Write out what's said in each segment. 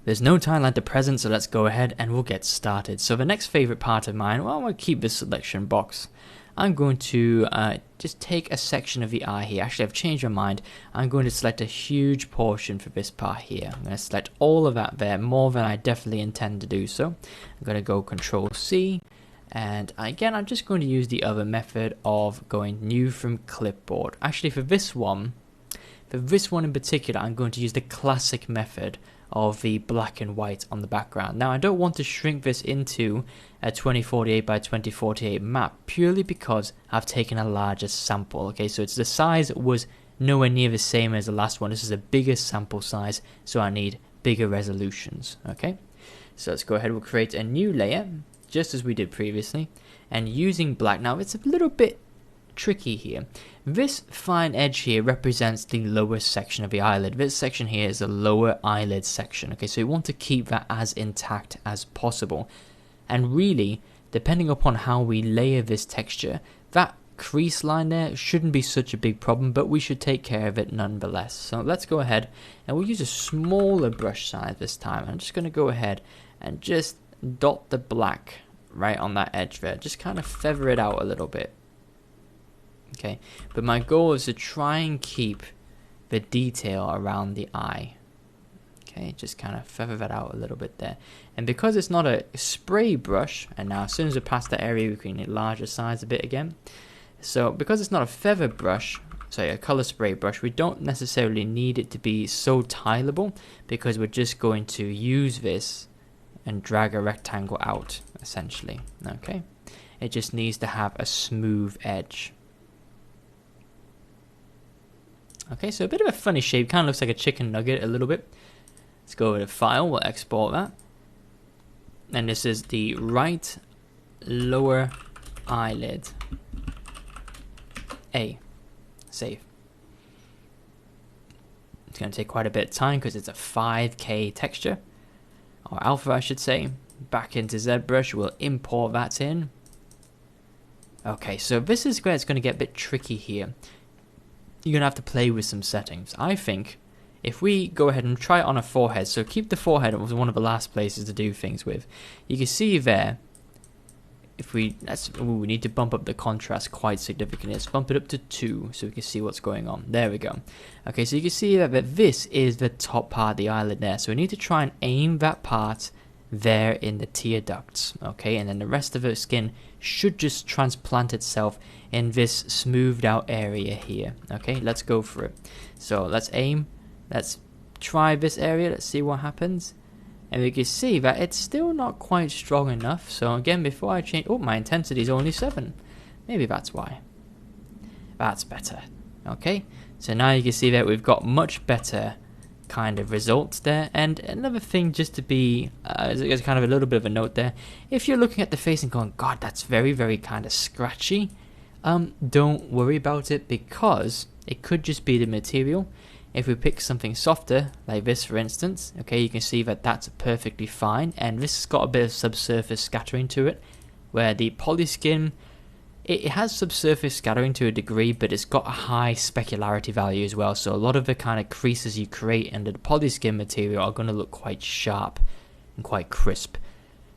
there's no time like the present, so let's go ahead and we'll get started. So the next favorite part of mine, well, I'm going to keep this selection box. I'm going to just take a section of the eye here. Actually, I've changed my mind. I'm going to select a huge portion for this part here. I'm going to select all of that there, more than I definitely intend to do so. I'm going to go Control C. And again, I'm just going to use the other method of going new from clipboard. Actually, for this one in particular, I'm going to use the classic method of the black and white on the background. Now, I don't want to shrink this into a 2048 by 2048 map purely because I've taken a larger sample. Okay, so it's the size was nowhere near the same as the last one. This is a bigger sample size, so I need bigger resolutions. Okay, so let's go ahead. We'll create a new layer, just as we did previously, and using black. Now, it's a little bit tricky here. This fine edge here represents the lower section of the eyelid. This section here is the lower eyelid section. Okay, so you want to keep that as intact as possible. And really, depending upon how we layer this texture, that crease line there shouldn't be such a big problem, but we should take care of it nonetheless. So let's go ahead and we'll use a smaller brush size this time. I'm just going to go ahead and just dot the black right on that edge there. Just kind of feather it out a little bit. Okay, but my goal is to try and keep the detail around the eye. Okay, just kind of feather that out a little bit there. And because it's not a spray brush, and now as soon as we pass that area, we can enlarge the size a bit again. So because it's not a feather brush, sorry, a color spray brush, we don't necessarily need it to be so tileable, because we're just going to use this and drag a rectangle out, essentially. Okay, it just needs to have a smooth edge. Okay, so a bit of a funny shape, kind of looks like a chicken nugget a little bit. Let's go over to File, we'll export that. And this is the right lower eyelid. A. Save. It's going to take quite a bit of time because it's a 5K texture. Or alpha, I should say. Back into ZBrush, we'll import that in. Okay, so this is where it's going to get a bit tricky here. You're going to have to play with some settings. I think if we go ahead and try it on a forehead, so keep the forehead, it was one of the last places to do things with. You can see there, if we need to bump up the contrast quite significantly. Let's bump it up to 2 so we can see what's going on. There we go. Okay, so you can see that this is the top part of the eyelid there. So we need to try and aim that part there in the tear ducts. Okay, and then the rest of the skin should just transplant itself in this smoothed out area here. Okay, let's go for it. So let's aim. Let's try this area. Let's see what happens. And we can see that it's still not quite strong enough. So again, before I change... Oh, my intensity is only 7. Maybe that's why. That's better. Okay, so now you can see that we've got much better kind of results there. And another thing, just to be as kind of a little bit of a note there, if you're looking at the face and going, God, that's very, very kind of scratchy, don't worry about it, because it could just be the material. If we pick something softer, like this for instance, okay, you can see that that's perfectly fine, and this has got a bit of subsurface scattering to it, where the polyskin, it has subsurface scattering to a degree, but it's got a high specularity value as well, so a lot of the kind of creases you create under the polyskin material are going to look quite sharp and quite crisp.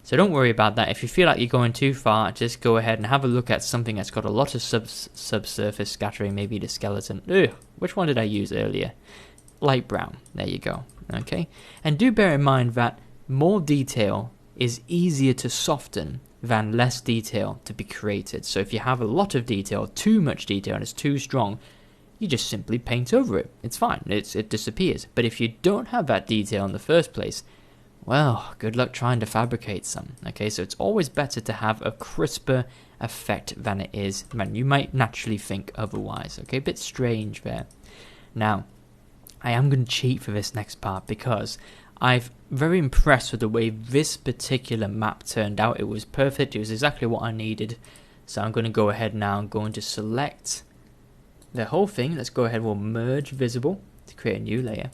So don't worry about that. If you feel like you're going too far, just go ahead and have a look at something that's got a lot of subsurface scattering, maybe the skeleton. Ugh, which one did I use earlier? Light brown. There you go. Okay, and do bear in mind that more detail is easier to soften than less detail to be created. So if you have a lot of detail, too much detail, and it's too strong, you just simply paint over it. It's fine. It disappears. But if you don't have that detail in the first place, well, good luck trying to fabricate some. Okay, so it's always better to have a crisper effect than it is when you might naturally think otherwise. Okay, a bit strange there. Now, I am going to cheat for this next part because I'm very impressed with the way this particular map turned out. It was perfect. It was exactly what I needed. So I'm going to go ahead now. I'm going to select the whole thing. Let's go ahead. We'll merge visible to create a new layer.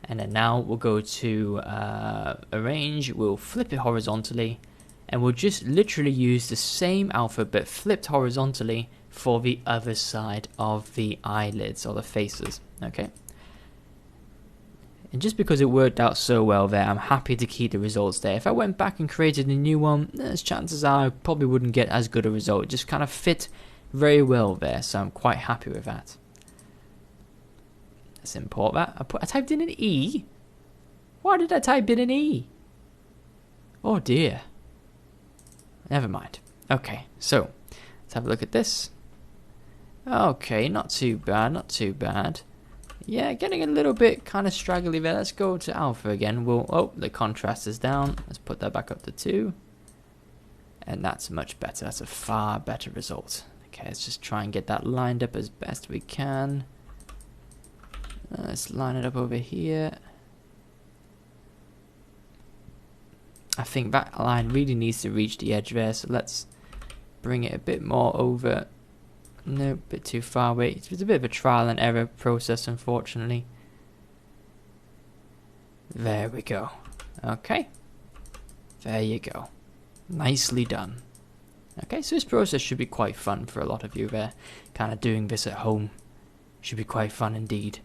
And then now we'll go to arrange. We'll flip it horizontally. And we'll just literally use the same alpha but flipped horizontally for the other side of the eyelids or the faces. Okay. And just because it worked out so well there, I'm happy to keep the results there. If I went back and created a new one, there's chances are I probably wouldn't get as good a result. It just kind of fit very well there, so I'm quite happy with that. Let's import that. I typed in an E. Why did I type in an E? Oh dear. Never mind. Okay, so let's have a look at this. Okay, not too bad, not too bad. Yeah, getting a little bit kind of straggly there. Let's go to alpha again. Oh, the contrast is down. Let's put that back up to 2. And that's much better. That's a far better result. Okay, let's just try and get that lined up as best we can. Let's line it up over here. I think that line really needs to reach the edge there, so let's bring it a bit more over. No, a bit too far away. It's a bit of a trial and error process, unfortunately. There we go. Okay. There you go. Nicely done. Okay, so this process should be quite fun for a lot of you there. Kind of doing this at home. Should be quite fun indeed.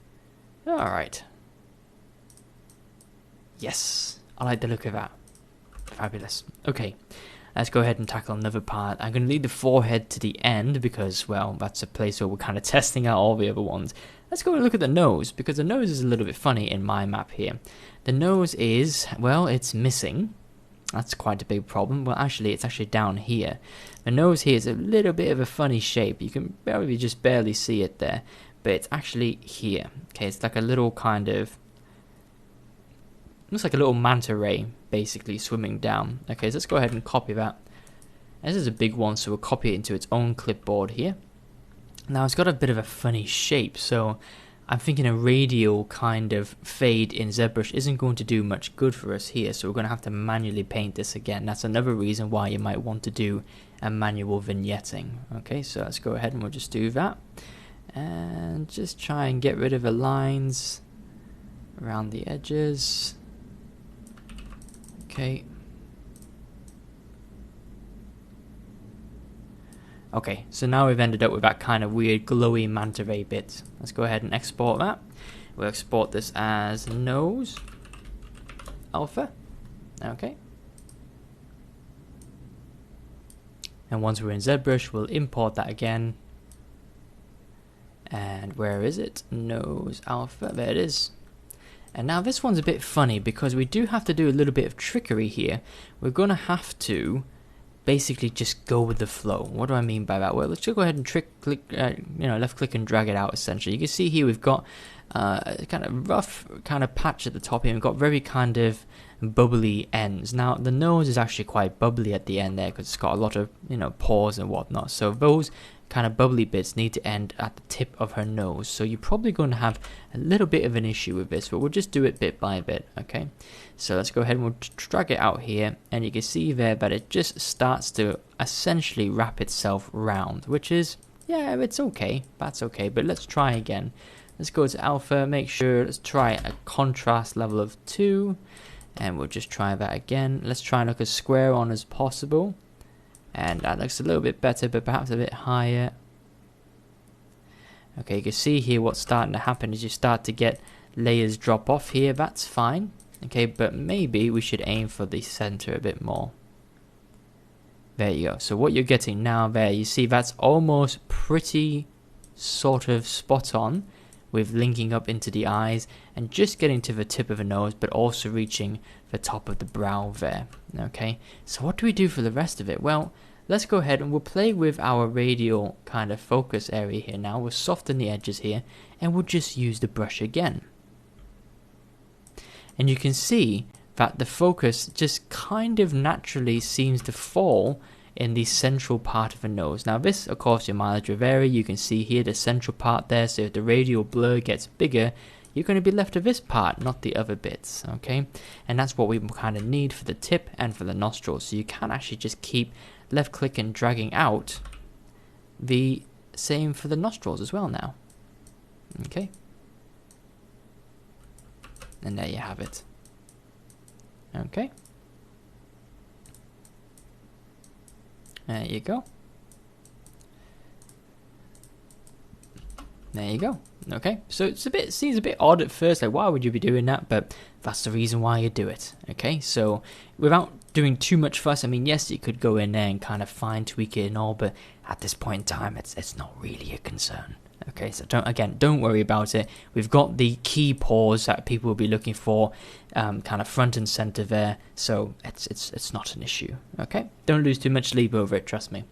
Alright. Yes, I like the look of that. Fabulous. Okay, let's go ahead and tackle another part. I'm going to leave the forehead to the end because, well, that's a place where we're kind of testing out all the other ones. Let's go and look at the nose, because the nose is a little bit funny in my map here. The nose is, well, it's missing. That's quite a big problem. Well, actually, it's actually down here. The nose here is a little bit of a funny shape. You can probably just barely see it there, but it's actually here. Okay, it's like a little kind of, looks like a little manta ray, basically, swimming down. Okay, so let's go ahead and copy that. This is a big one, so we'll copy it into its own clipboard here. Now, it's got a bit of a funny shape, so I'm thinking a radial kind of fade in ZBrush isn't going to do much good for us here, so we're going to have to manually paint this again. That's another reason why you might want to do a manual vignetting. Okay, so let's go ahead and we'll just do that. And just try and get rid of the lines around the edges. Okay. Okay, so now we've ended up with that kind of weird glowy manta ray bit. Let's go ahead and export that. We'll export this as nose alpha. Okay. And once we're in ZBrush, we'll import that again. And where is it? Nose alpha. There it is. And now this one's a bit funny because we do have to do a little bit of trickery here. We're going to have to basically just go with the flow. What do I mean by that? Well, let's just go ahead and left click and drag it out essentially. You can see here we've got a kind of rough kind of patch at the top here. We've got very kind of bubbly ends. Now the nose is actually quite bubbly at the end there because it's got a lot of, pores and whatnot. So those kind of bubbly bits need to end at the tip of her nose, so you're probably going to have a little bit of an issue with this, but we'll just do it bit by bit. Okay, so let's go ahead and we'll drag it out here, and you can see there that it just starts to essentially wrap itself round, which is, yeah, it's okay, that's okay. But let's try again. Let's go to alpha, make sure, let's try a contrast level of 2, and we'll just try that again. Let's try and look as square on as possible. And that looks a little bit better, but perhaps a bit higher. Okay, you can see here what's starting to happen is you start to get layers drop off here. That's fine. Okay, but maybe we should aim for the center a bit more. There you go. So what you're getting now there, you see that's almost pretty sort of spot on with linking up into the eyes and just getting to the tip of the nose, but also reaching the top of the brow there. Okay, so what do we do for the rest of it? Well, let's go ahead and we'll play with our radial kind of focus area here now. We'll soften the edges here and we'll just use the brush again. And you can see that the focus just kind of naturally seems to fall in the central part of the nose. Now this, of course, your mileage will vary. You can see here the central part there, so if the radial blur gets bigger, you're going to be left with this part, not the other bits, okay? And that's what we kind of need for the tip and for the nostrils. So you can actually just keep left click and dragging out the same for the nostrils as well now. Okay. And there you have it. Okay. There you go. There you go. Okay, so seems a bit odd at first, like why would you be doing that? But that's the reason why you do it. Okay, so without doing too much fuss, I mean, yes, you could go in there and kind of fine tweak it and all, but at this point in time, it's not really a concern. Okay, so don't worry about it. We've got the key pause that people will be looking for, kind of front and center there, so it's not an issue. Okay, don't lose too much sleep over it. Trust me.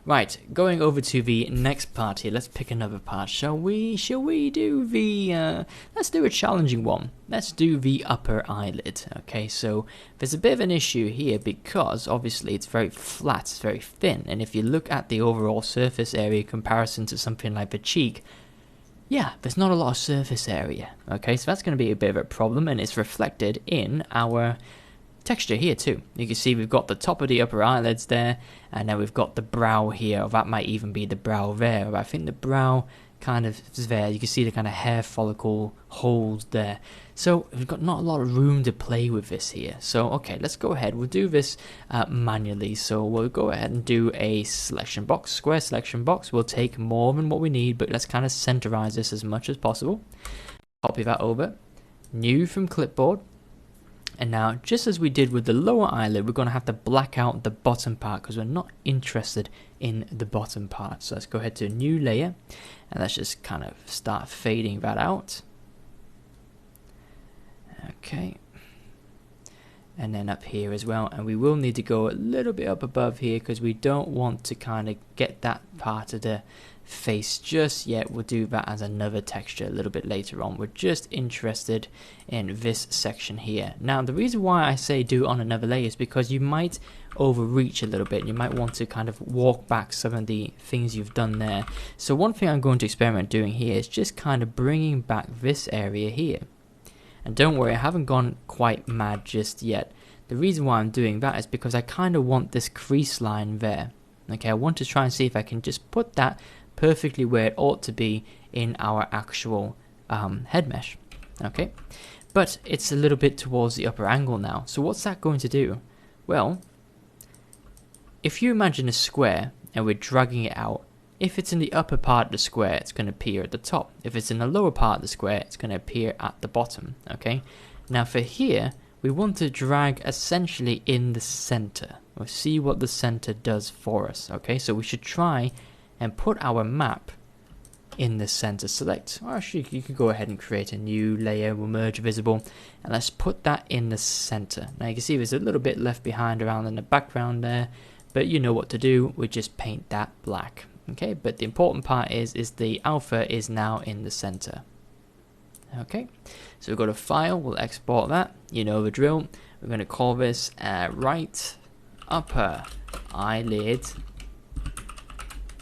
Right, going over to the next part here. Let's pick another part, shall we? Shall we do the? Let's do a challenging one. Let's do the upper eyelid. Okay, so there's a bit of an issue here because obviously it's very flat, it's very thin, and if you look at the overall surface area comparison to something like the cheek, yeah, there's not a lot of surface area. Okay, so that's going to be a bit of a problem, and it's reflected in our texture here too. You can see we've got the top of the upper eyelids there, and then we've got the brow here, or that might even be the brow there, but I think the brow kind of is there. You can see the kind of hair follicle holes there. So we've got not a lot of room to play with this here. So okay, let's go ahead. We'll do this manually. So we'll go ahead and do a selection box, square selection box. We'll take more than what we need, but let's kind of centerize this as much as possible. Copy that over. New from clipboard. And now, just as we did with the lower eyelid, we're going to have to black out the bottom part because we're not interested in the bottom part. So let's go ahead to a new layer, and let's just kind of start fading that out. Okay. And then up here as well, and we will need to go a little bit up above here because we don't want to kind of get that part of the face just yet. We'll do that as another texture a little bit later on. We're just interested in this section here. Now the reason why I say do it on another layer is because you might overreach a little bit. You might want to kind of walk back some of the things you've done there. So one thing I'm going to experiment doing here is just kind of bringing back this area here. And don't worry, I haven't gone quite mad just yet. The reason why I'm doing that is because I kind of want this crease line there. Okay, I want to try and see if I can just put that perfectly where it ought to be in our actual head mesh. Okay, but it's a little bit towards the upper angle now. So what's that going to do? Well, if you imagine a square and we're dragging it out, if it's in the upper part of the square, it's going to appear at the top. If it's in the lower part of the square, it's going to appear at the bottom. Okay, now for here, we want to drag essentially in the center. We'll see what the center does for us. Okay, so we should try and put our map in the center. Select, or actually you can go ahead and create a new layer. We'll merge visible, and let's put that in the center. Now you can see there's a little bit left behind around in the background there, but you know what to do. We just paint that black. Okay, but the important part is the alpha is now in the center. Okay, so we've got a file, we'll export that, you know the drill. We're going to call this right upper eyelid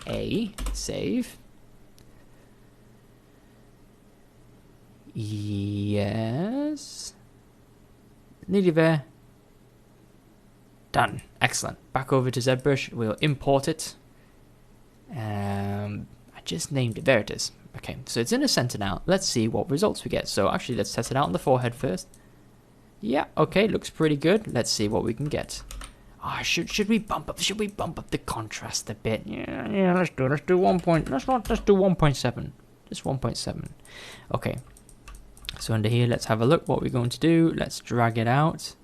A, save. Yes. Nearly there. Done. Excellent. Back over to ZBrush, we'll import it. I just named it. There it is. Okay, so it's in the center now. Let's see what results we get. So actually, let's test it out on the forehead first. Yeah, okay, looks pretty good. Let's see what we can get. Should we bump up? Should we bump up the contrast a bit? Yeah. Let's do 1 point. Let's do 1.7. Just 1.7. Okay. So under here, let's have a look. What we're going to do. Let's drag it out.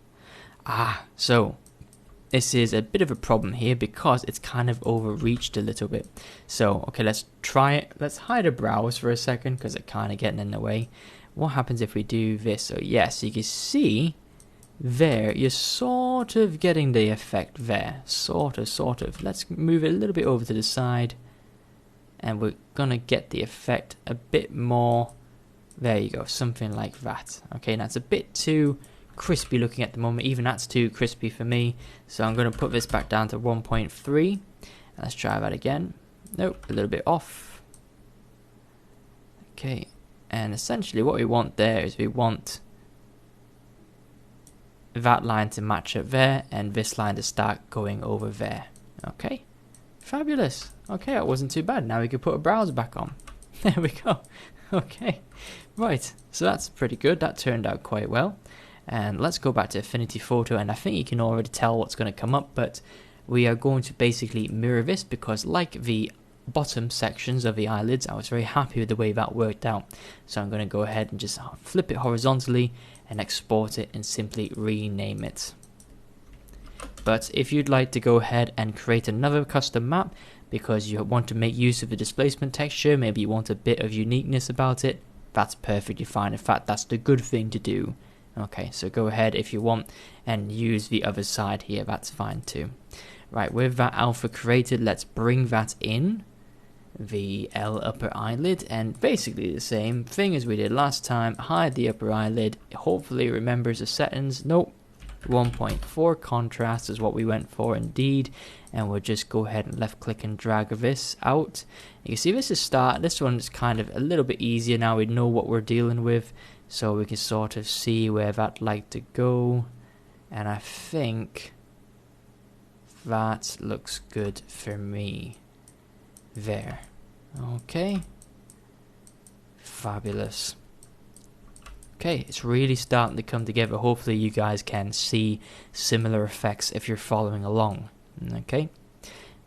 So this is a bit of a problem here because it's kind of overreached a little bit. So, okay, let's try it. Let's hide the brows for a second because it's kind of getting in the way. What happens if we do this? So, yes, you can see there, you're sort of getting the effect there. Sort of. Let's move it a little bit over to the side. And we're going to get the effect a bit more. There you go, something like that. Okay, now it's a bit too crispy looking at the moment. Even that's too crispy for me, so I'm going to put this back down to 1.3. Let's try that again. Nope, a little bit off. Okay, and essentially what we want there is we want that line to match up there and this line to start going over there. Okay, fabulous. Okay, that wasn't too bad. Now we can put our brows back on. There we go. Okay, right, so that's pretty good. That turned out quite well. And let's go back to Affinity Photo, and I think you can already tell what's going to come up, but we are going to basically mirror this because like the bottom sections of the eyelids. I was very happy with the way that worked out. So I'm going to go ahead and just flip it horizontally and export it and simply rename it. But if you'd like to go ahead and create another custom map because you want to make use of the displacement texture, maybe you want a bit of uniqueness about it, that's perfectly fine. In fact, that's the good thing to do. Okay, so go ahead if you want and use the other side here, that's fine too. Right, with that alpha created, let's bring that in, the L upper eyelid, and basically the same thing as we did last time. Hide the upper eyelid, hopefully it remembers the settings. Nope, 1.4 contrast is what we went for indeed, and we'll just go ahead and left click and drag this out. You can see this is start. This one is kind of a little bit easier now. We know what we're dealing with, so we can sort of see where that'd like to go, and I think that looks good for me. There. Okay. Fabulous. Okay, it's really starting to come together. Hopefully you guys can see similar effects if you're following along. Okay,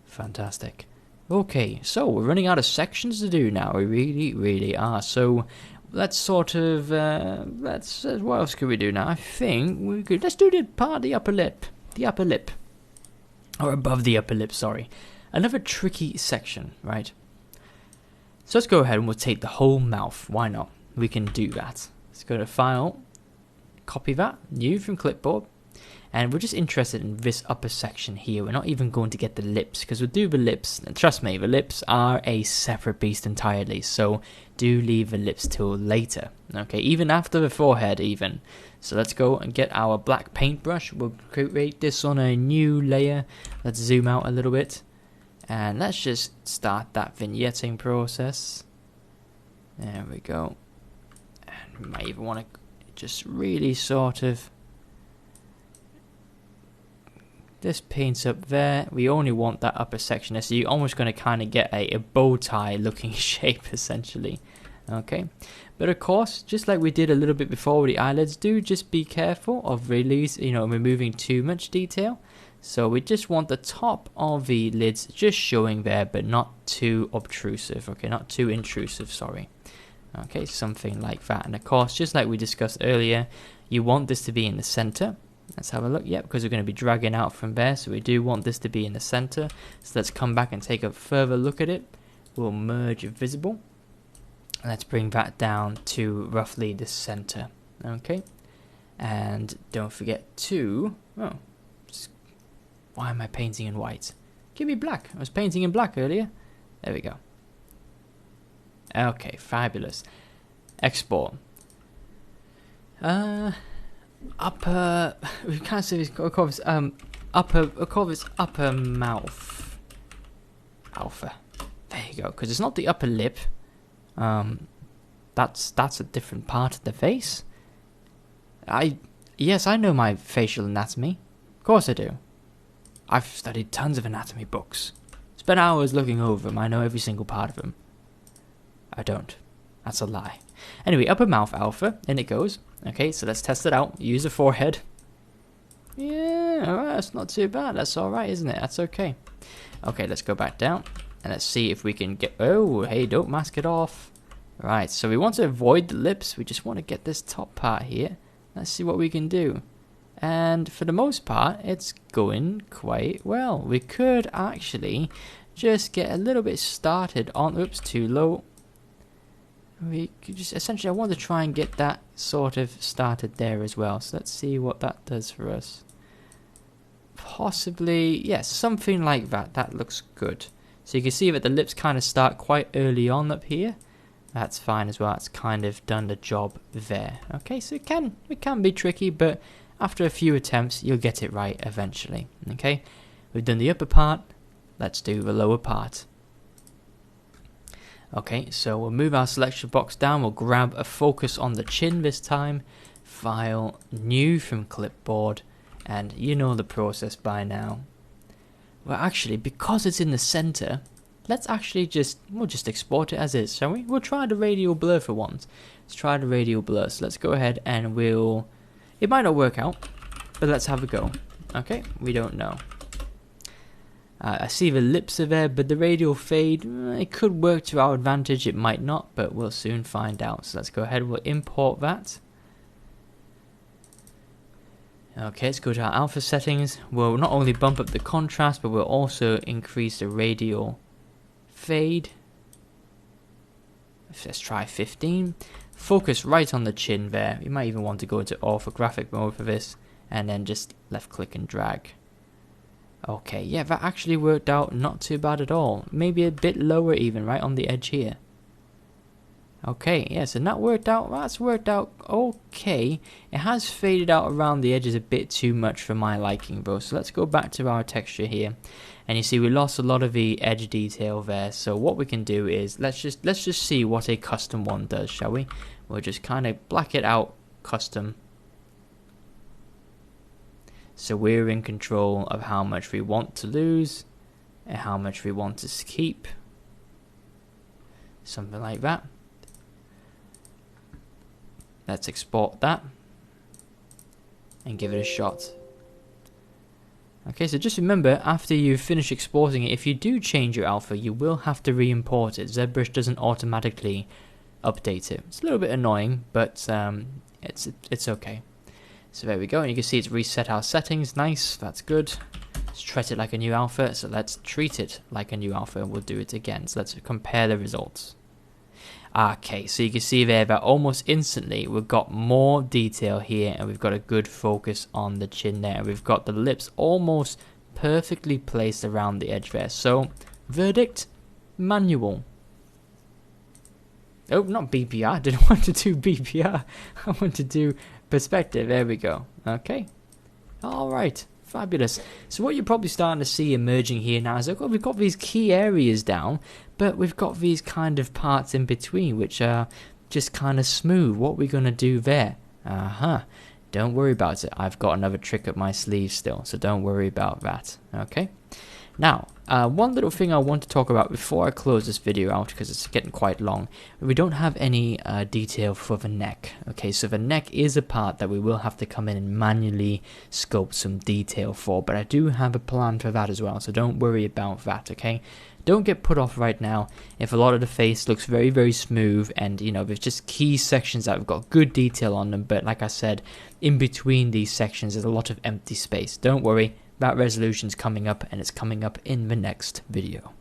fantastic. Okay, so we're running out of sections to do now. We really are. So let's sort of, what else could we do now? I think we could, let's do the part of the upper lip. The upper lip. Or above the upper lip, sorry. Another tricky section, right? So let's go ahead and we'll take the whole mouth. Why not? We can do that. Let's go to File, copy that, new from clipboard, and we're just interested in this upper section here. We're not even going to get the lips, because we'll do the lips, and trust me, the lips are a separate beast entirely, so do leave the lips till later, okay, even after the forehead even. So let's go and get our black paintbrush. We'll create this on a new layer. Let's zoom out a little bit, and let's just start that vignetting process. There we go. And we might even want to just really sort of, this paints up there. We only want that upper section there, so you're almost going to kind of get a bow tie looking shape essentially. Okay, but of course, just like we did a little bit before with the eyelids, do just be careful of removing too much detail. So we just want the top of the lids just showing there, but not too obtrusive. Okay, not too intrusive, sorry. Okay, something like that. And of course, just like we discussed earlier, you want this to be in the center. Let's have a look. Yeah, because we're going to be dragging out from there, so we do want this to be in the center. So let's come back and take a further look at it. We'll merge visible. Let's bring that down to roughly the center. Okay, and don't forget to, why am I painting in white? Give me black. I was painting in black earlier. There we go. Okay, fabulous. Export. Upper. We can't say this. Of course, upper mouth. Alpha. There you go. Because it's not the upper lip. That's a different part of the face. Yes, I know my facial anatomy. Of course I do. I've studied tons of anatomy books. Spent hours looking over them. I know every single part of them. I don't. That's a lie. Anyway, upper mouth alpha. In it goes. Okay, so let's test it out. Use a forehead. Yeah, alright, that's not too bad. That's alright, isn't it? That's okay. Okay, let's go back down. And let's see if we can get... Oh, hey, don't mask it off. Right, so we want to avoid the lips. We just want to get this top part here. Let's see what we can do. And for the most part, it's going quite well. We could actually just get a little bit started on... Oops, too low. We could just... Essentially, I want to try and get that sort of started there as well. So let's see what that does for us. Possibly... Yes, something like that. That looks good. So you can see that the lips kind of start quite early on up here. That's fine as well. It's kind of done the job there. Okay, so it can be tricky, but after a few attempts, you'll get it right eventually. Okay, we've done the upper part. Let's do the lower part. Okay, so we'll move our selection box down. We'll grab a focus on the chin this time. File, new from clipboard, and you know the process by now. Well, actually, because it's in the center, let's actually we'll just export it as is, shall we? We'll try the radial blur for once. Let's try the radial blur. So let's go ahead and it might not work out, but let's have a go. Okay, we don't know. I see the lips are there, but the radial fade, it could work to our advantage, it might not, but we'll soon find out. So let's go ahead, we'll import that. Okay, let's go to our alpha settings. We'll not only bump up the contrast, but we'll also increase the radial fade. Let's try 15. Focus right on the chin there. You might even want to go into orthographic mode for this, and then just left click and drag. Okay, yeah, that actually worked out not too bad at all. Maybe a bit lower even, right on the edge here. Okay, yes, and that worked out, that's worked out okay. It has faded out around the edges a bit too much for my liking, bro. So let's go back to our texture here. And you see we lost a lot of the edge detail there. So what we can do is, let's just see what a custom one does, shall we? We'll just kind of black it out, custom. So we're in control of how much we want to lose and how much we want to keep. Something like that. Let's export that and give it a shot. Okay, so just remember, after you finish exporting it, if you do change your alpha, you will have to re-import it. ZBrush doesn't automatically update it. It's a little bit annoying, but it's okay. So there we go, and you can see it's reset our settings. Nice, that's good. Let's treat it like a new alpha, so let's treat it like a new alpha, and we'll do it again. So let's compare the results. Okay, so you can see there that almost instantly we've got more detail here, and we've got a good focus on the chin there. We've got the lips almost perfectly placed around the edge there. So, verdict, manual. Oh, not BPR. I didn't want to do BPR. I want to do perspective. There we go. Okay. Alright. Fabulous. So what you're probably starting to see emerging here now is we've got these key areas down, but we've got these kind of parts in between which are just kind of smooth. What are we going to do there? Don't worry about it. I've got another trick up my sleeve still, so don't worry about that. Okay. Now, one little thing I want to talk about before I close this video out, because it's getting quite long. We don't have any detail for the neck. Okay, so the neck is a part that we will have to come in and manually sculpt some detail for, but I do have a plan for that as well, so don't worry about that, okay? Don't get put off right now if a lot of the face looks very, very smooth, and you know, there's just key sections that have got good detail on them, but like I said, in between these sections there's a lot of empty space. Don't worry. That resolution's coming up, and it's coming up in the next video.